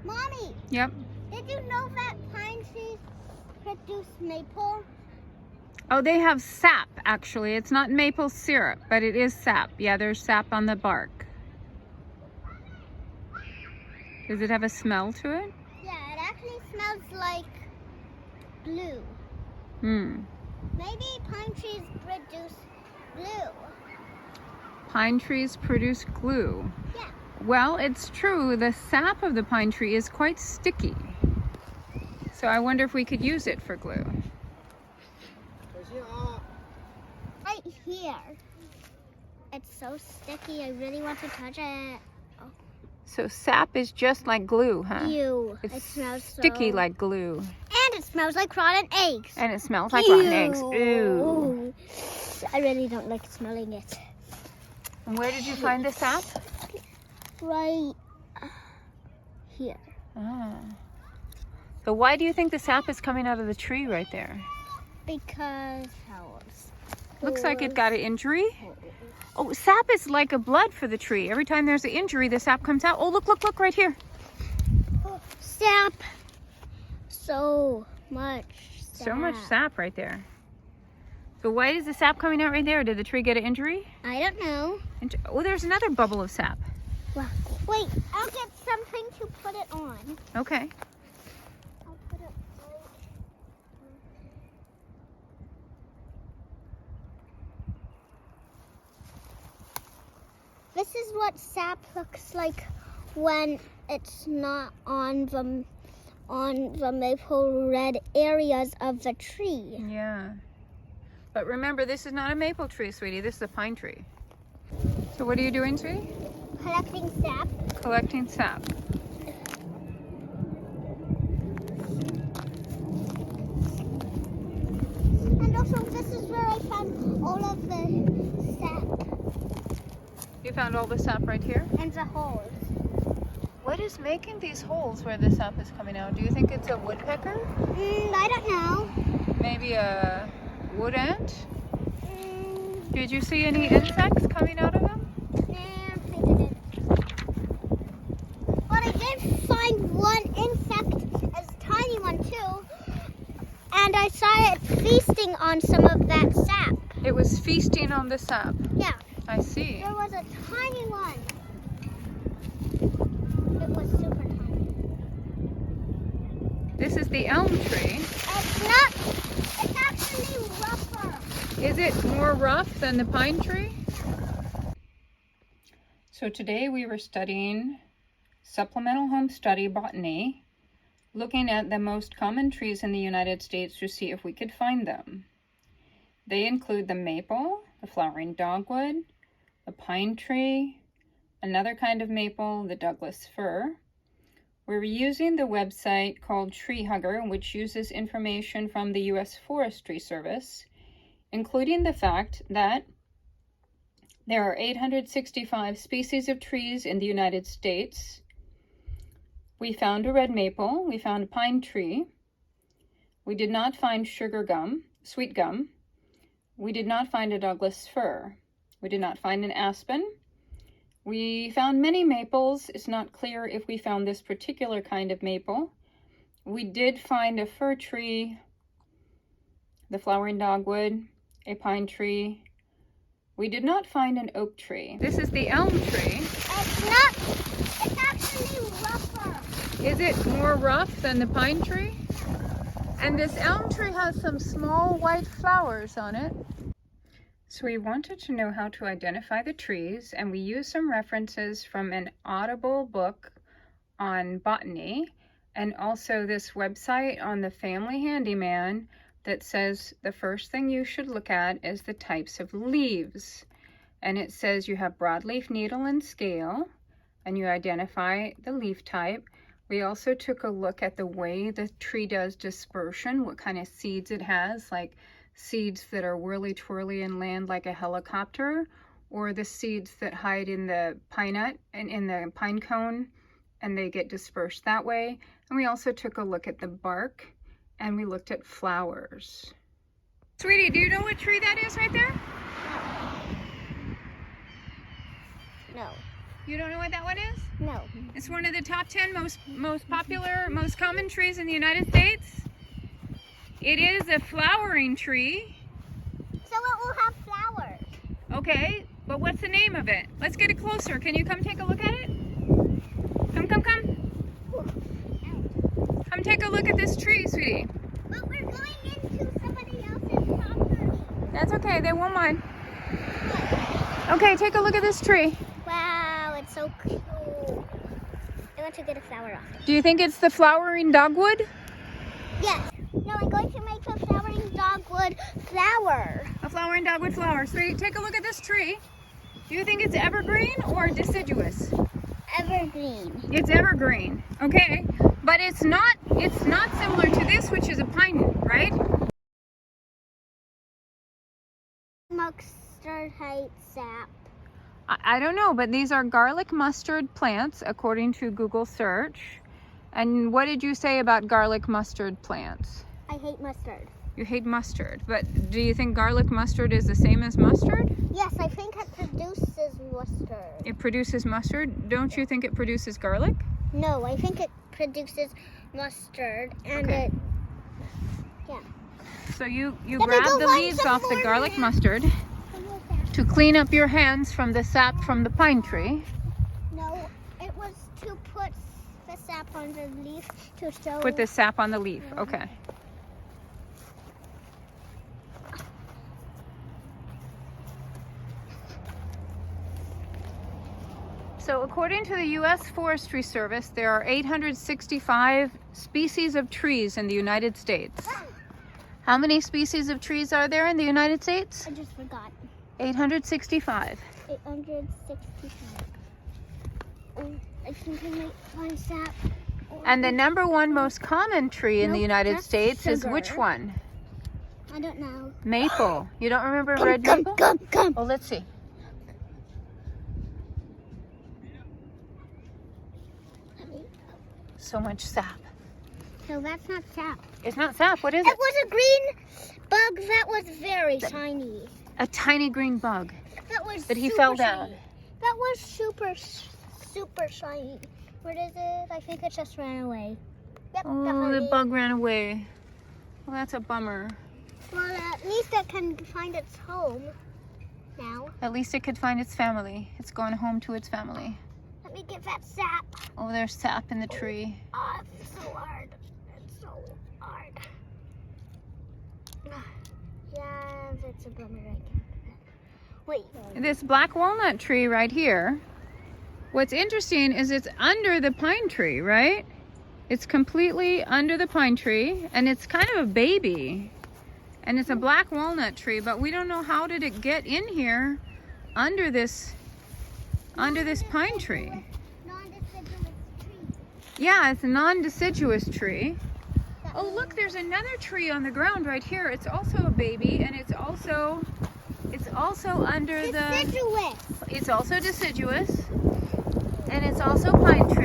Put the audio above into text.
Mommy, Yep. did you know that pine trees produce maple? Oh, they have sap, actually. It's not maple syrup, but it is sap. Yeah, there's sap on the bark. Does it have a smell to it? Yeah, it actually smells like glue. Maybe pine trees produce glue. Pine trees produce glue. Yeah. Well, it's true. The sap of the pine tree is quite sticky. So I wonder if we could use it for glue. Right here. It's so sticky. I really want to touch it. Oh. So sap is just like glue, huh? Ew. It's it smells sticky so... like glue. And it smells like rotten eggs. And it smells like rotten eggs. Ew. Ew. I really don't like smelling it. And where did you find the sap? Right here. Ah. So why do you think the sap is coming out of the tree right there? Because Looks like it got an injury. Oh, sap is like a blood for the tree. Every time there's an injury, the sap comes out. Oh, look right here. Sap. So much sap. So much sap right there. So why is the sap coming out right there? Did the tree get an injury? I don't know. Oh, there's another bubble of sap. Wow. Wait, I'll get something to put it on. Okay. I'll put it right. This is what sap looks like when it's not on the maple red areas of the tree. Yeah. But remember, this is not a maple tree, sweetie. This is a pine tree. So what are you doing, sweetie? Collecting sap. Collecting sap. And also, this is where I found all of the sap You found all the sap right here? and the holes. What is making these holes where the sap is coming out? Do you think it's a woodpecker? I don't know. Maybe a wood ant? Did you see any insects coming out of them? Nah, I didn't. But I did find one insect, a tiny one too, and I saw it feasting on some of that sap. It was feasting on the sap. Yeah. I see. There was a tiny one. It was super tiny. This is the elm tree. It's actually rougher. Is it more rough than the pine tree? So today we were studying supplemental home study botany, looking at the most common trees in the United States to see if we could find them. They include the maple, the flowering dogwood, the pine tree, another kind of maple, the Douglas fir. We're using the website called Treehugger, which uses information from the U.S. Forestry Service, including the fact that there are 865 species of trees in the United States. We found a red maple, we found a pine tree. We did not find sweet gum. We did not find a Douglas fir. We did not find an aspen. We found many maples. It's not clear if we found this particular kind of maple. We did find a fir tree, the flowering dogwood, a pine tree. We did not find an oak tree. This is the elm tree. It's actually rougher. Is it more rough than the pine tree? And this elm tree has some small white flowers on it. So we wanted to know how to identify the trees, and we used some references from an Audible book on botany, and also this website on the Family Handyman that says the first thing you should look at is the types of leaves. And it says you have broadleaf needle and scale, and you identify the leaf type. We also took a look at the way the tree does dispersion, what kind of seeds it has, like seeds that are whirly-twirly and land like a helicopter, or the seeds that hide in the pine nut and in the pine cone, and they get dispersed that way. And we also took a look at the bark, and we looked at flowers. Sweetie, do you know what tree that is right there? No. You don't know what that one is? No. It's one of the top 10 most popular, most common trees in the United States. It is a flowering tree. So it will have flowers. Okay, but what's the name of it? Let's get it closer. Can you come take a look at it? Come. Come take a look at this tree, sweetie. But we're going into somebody else's property. That's okay, they won't mind. Okay, take a look at this tree. Wow, it's so cute. I want to get a flower off. Do you think it's the flowering dogwood? Yes. No, I'm going to make a flowering dogwood flower. A flowering dogwood flower. Sweetie, take a look at this tree. Do you think it's evergreen or deciduous? Evergreen. It's evergreen. Okay, but it's not similar to this, which is a pine, right? Mustard height sap. I don't know, but these are garlic mustard plants according to Google search. And what did you say about garlic mustard plants? I hate mustard. You hate mustard, but do you think garlic mustard is the same as mustard? Yes, I think it produces mustard. It produces mustard. Don't you think it produces garlic? No, I think it produces mustard and Okay. it, yeah. So you me grab go the find leaves some off the more garlic now. mustard to clean up your hands from the sap from the pine tree. No, it was to put the sap on the leaf to show. Put the sap on the leaf. Okay. So according to the U.S. Forestry Service, there are 865 species of trees in the United States. How many species of trees are there in the United States? I just forgot. 865. 865. I think I might find sap. And the number one most common tree in the Nope, United that's States is sugar. which one? I don't know. Maple. You don't remember red maple? Come. Oh, let's see. So much sap. So that's not sap. It's not sap. What is It it? was a green bug that was very tiny. A tiny green bug. That was. But he super fell down. shiny. That was super shiny. Where is it? I think it just ran away. Yep, Oh, definitely. the bug ran away. Well, that's a bummer. Well, at least it can find its home now. At least it could find its family. It's going home to its family. Let me get that sap. Oh, there's sap in the tree. Oh, it's so hard. It's so hard. Yeah, that's a bummer. I can't do that. Wait. This black walnut tree right here, what's interesting is it's under the pine tree, right? It's completely under the pine tree, and it's kind of a baby. And it's a black walnut tree, but we don't know how did it get in here under this pine tree. Non-deciduous tree. Yeah, it's a non-deciduous tree. Oh, look, there's another tree on the ground right here. It's also a baby, and it's also under the... Deciduous. It's also deciduous, and it's also pine tree.